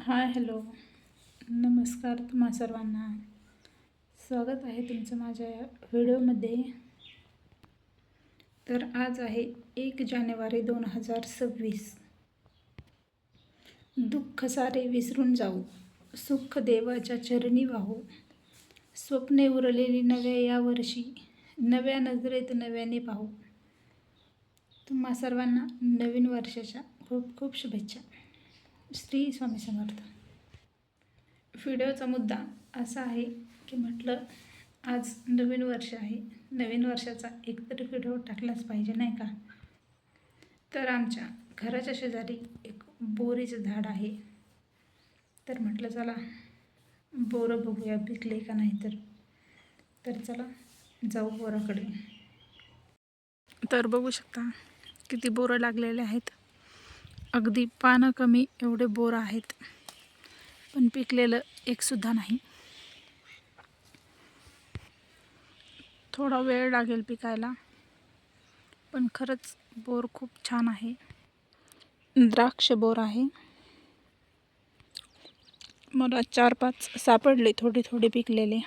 Hi hello नमस्कार तुम्हा सर्वांना. स्वागत आहे तुमचं माझ्या व्हिडिओमध्ये. तर आज आहे 1 जानेवारी 2026. दुःख सारे विसरून जाऊ, सुख देवाच्या चरणी वाहू, स्वप्ने उरलेली नव्या या वर्षी, नव्या नजरेत नव्याने पाहू. तुम्हा सर्वांना नवीन वर्षाच्या खूप खूप शुभेच्छा. श्री स्वामी समर्थ. व्हिडिओचा मुद्दा असा आहे की म्हटलं आज नवीन वर्ष आहे, नवीन वर्षाचा एकतरी व्हिडिओ टाकलाच पाहिजे नाही का. तर आमच्या घराच्या शेजारी एक बोरीचं झाड आहे. तर म्हटलं चला बोरं बघूया पिकले का नाही. तर चला जाऊ बोराकडे. तर बघू शकता किती बोरं लागलेले आहेत. अगदी पानं कमी एवढे बोरं आहेत, पण पिकलेलं एकसुद्धा नाही. थोडा वेळ लागेल पिकायला, पण खरंच बोर खूप छान आहे. द्राक्ष बोर आहे. मला 4-5 सापडले थोडे थोडे पिकलेले.